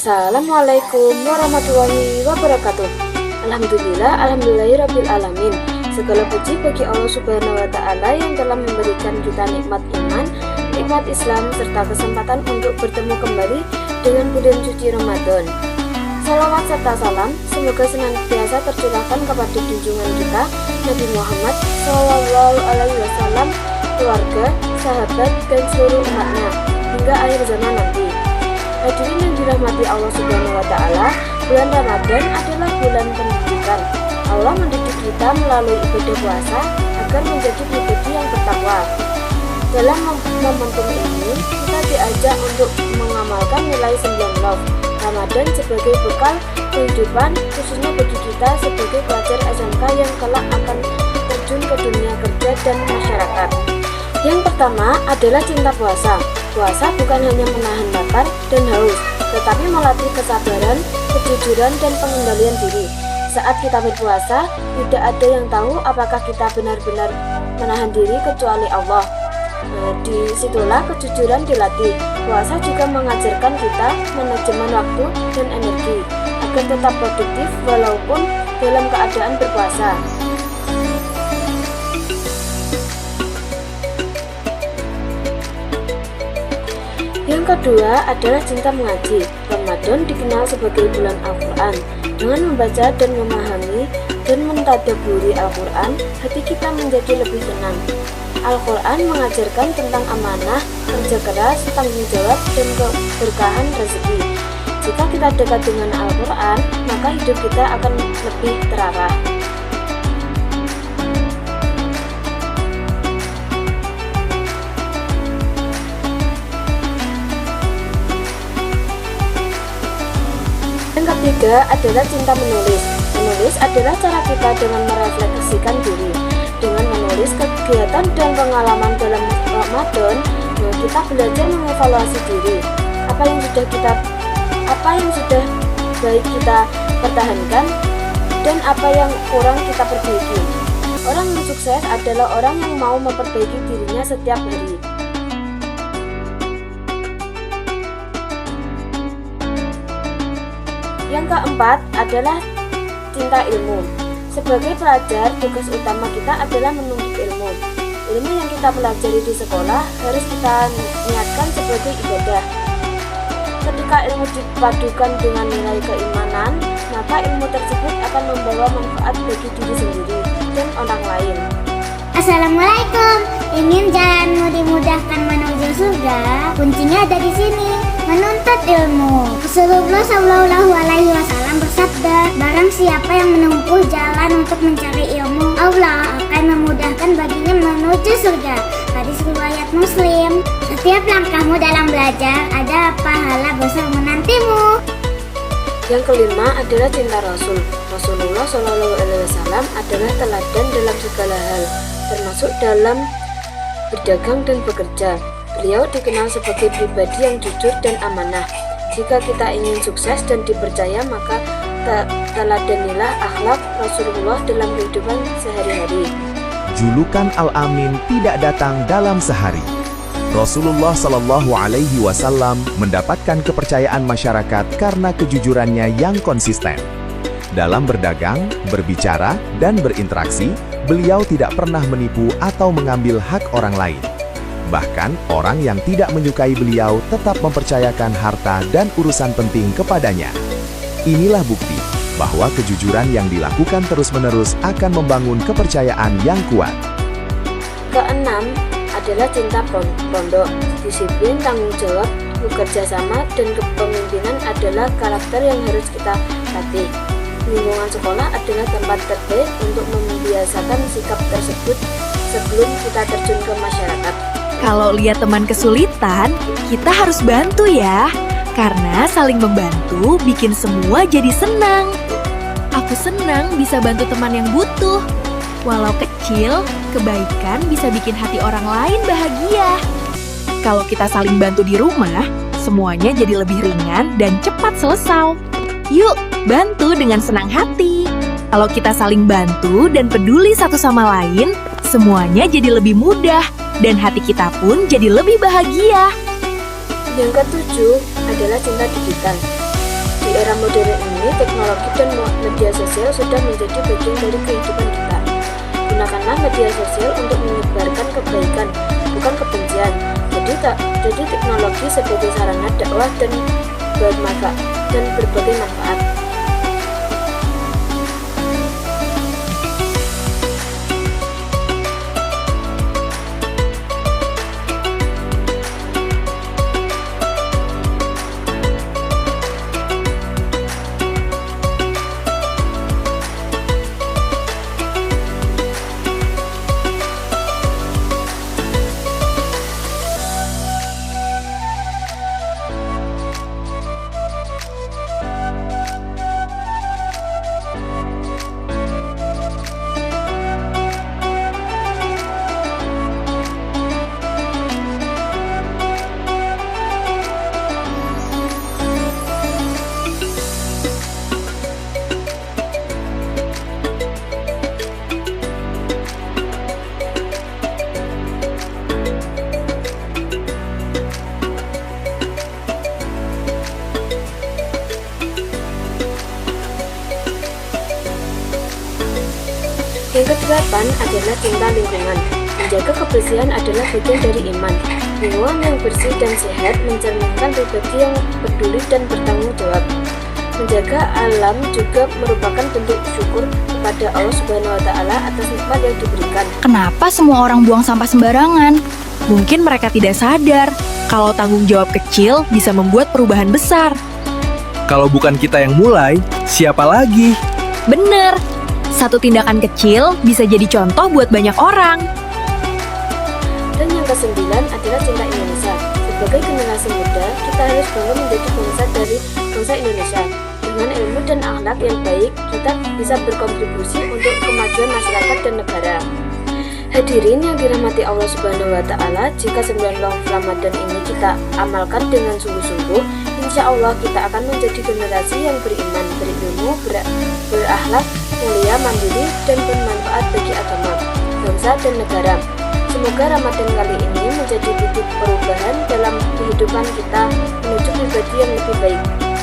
Assalamualaikum warahmatullahi wabarakatuh. Alhamdulillahirabbil alamin. Segala puji bagi Allah Subhanahu wa taala yang telah memberikan kita nikmat iman, nikmat Islam serta kesempatan untuk bertemu kembali dengan bulan suci Ramadan. Salawat serta salam semoga senantiasa tercurahkan kepada junjungan kita Nabi Muhammad SAW, keluarga, sahabat, dan seluruh umatnya hingga akhir zaman nanti. Hadirin yang dirahmati Allah Subhanahu wa taala, bulan Ramadan adalah bulan pendidikan. Allah mendidik kita melalui ibadah puasa agar menjadi pribadi yang bertakwa. Dalam momentum ini, kita diajak untuk mengamalkan nilai 9 love Ramadan sebagai bekal kehidupan, khususnya bagi kita sebagai pelajar SMK yang kelak akan terjun ke dunia kerja dan masyarakat. Yang pertama adalah cinta puasa. Puasa bukan hanya menahan lapar dan haus, tetapi melatih kesabaran, kejujuran, dan pengendalian diri. Saat kita berpuasa, tidak ada yang tahu apakah kita benar-benar menahan diri kecuali Allah. Disitulah kejujuran dilatih. Puasa juga mengajarkan kita manajemen waktu dan energi agar tetap produktif walaupun dalam keadaan berpuasa. Yang kedua adalah cinta mengaji. Ramadan dikenal sebagai bulan Al-Quran. Dengan membaca dan memahami dan mentadabburi Al-Quran, hati kita menjadi lebih tenang. Al-Quran mengajarkan tentang amanah, kerja keras, tanggung jawab, dan keberkahan rezeki. Jika kita dekat dengan Al-Quran, maka hidup kita akan lebih terarah. Yang ketiga adalah cinta menulis. Menulis adalah cara kita dengan merefleksikan diri. Dengan menulis kegiatan dan pengalaman dalam Ramadan, kita belajar mengevaluasi diri. Apa yang sudah baik kita pertahankan dan apa yang kurang kita perbaiki. Orang yang sukses adalah orang yang mau memperbaiki dirinya setiap hari. Yang keempat adalah cinta ilmu. Sebagai pelajar, tugas utama kita adalah menuntut ilmu. Ilmu yang kita pelajari di sekolah harus kita niatkan sebagai ibadah. Ketika ilmu dipadukan dengan nilai keimanan, maka ilmu tersebut akan membawa manfaat bagi diri sendiri dan orang lain. Assalamualaikum. Ingin jalanmu dimudahkan menuju surga? Kuncinya ada di sini, menuntut ilmu. Rasulullah SAW bersabda, barang siapa yang menempuh jalan untuk mencari ilmu, Allah akan memudahkan baginya menuju surga. Hadis riwayat Muslim. Setiap langkahmu dalam belajar ada pahala besar menantimu. Yang kelima adalah cinta Rasul. Rasulullah SAW adalah teladan dalam segala hal, termasuk dalam berdagang dan bekerja. Beliau dikenal sebagai pribadi yang jujur dan amanah. Jika kita ingin sukses dan dipercaya, maka teladanilah akhlak Rasulullah dalam kehidupan sehari-hari. Julukan Al-Amin tidak datang dalam sehari. Rasulullah Shallallahu Alaihi Wasallam mendapatkan kepercayaan masyarakat karena kejujurannya yang konsisten. Dalam berdagang, berbicara, dan berinteraksi, beliau tidak pernah menipu atau mengambil hak orang lain. Bahkan, orang yang tidak menyukai beliau tetap mempercayakan harta dan urusan penting kepadanya. Inilah bukti bahwa kejujuran yang dilakukan terus-menerus akan membangun kepercayaan yang kuat. Keenam adalah cinta pondok. Disiplin, tanggung jawab, bekerja sama, dan kepemimpinan adalah karakter yang harus kita latih. Lingkungan sekolah adalah tempat terbaik untuk membiasakan sikap tersebut sebelum kita terjun ke masyarakat. Kalau lihat teman kesulitan, kita harus bantu ya. Karena saling membantu bikin semua jadi senang. Aku senang bisa bantu teman yang butuh. Walau kecil, kebaikan bisa bikin hati orang lain bahagia. Kalau kita saling bantu di rumah, semuanya jadi lebih ringan dan cepat selesai. Yuk, bantu dengan senang hati. Kalau kita saling bantu dan peduli satu sama lain, semuanya jadi lebih mudah dan hati kita pun jadi lebih bahagia. Yang ketujuh adalah cinta digital. Di era modern ini, teknologi dan media sosial sudah menjadi bagian dari kehidupan kita. Gunakanlah media sosial untuk menyebarkan kebaikan, bukan kebencian. Jadi teknologi sebagai sarana dakwah dan berbagai manfaat. Yang kedelapan adalah cinta lingkungan. Menjaga kebersihan adalah bagian dari iman. Lingkungan yang bersih dan sehat mencerminkan pribadi yang peduli dan bertanggung jawab. Menjaga alam juga merupakan bentuk syukur kepada Allah Subhanahu wa Ta'ala atas nikmat yang diberikan. Kenapa semua orang buang sampah sembarangan? Mungkin mereka tidak sadar kalau tanggung jawab kecil bisa membuat perubahan besar. Kalau bukan kita yang mulai, siapa lagi? Bener, satu tindakan kecil bisa jadi contoh buat banyak orang. Dan yang kesembilan adalah cinta Indonesia. Sebagai generasi muda, kita harus bangga menjadi bangsa dari bangsa Indonesia. Dengan ilmu dan akhlak yang baik, kita bisa berkontribusi untuk kemajuan masyarakat dan negara. Hadirin yang dirahmati Allah Subhanahu wa Ta'ala, jika 9 Ramadan ini kita amalkan dengan sungguh-sungguh, insya Allah kita akan menjadi generasi yang beriman, berilmu, berakhlak, mulia, mandiri, dan bermanfaat bagi agama, bangsa, dan negara. Semoga Ramadan kali ini menjadi titik perubahan dalam kehidupan kita menuju pribadi yang lebih baik.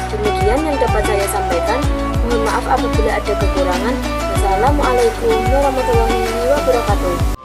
Demikian yang dapat saya sampaikan. Mohon maaf apabila ada kekurangan. Wassalamualaikum warahmatullahi wabarakatuh.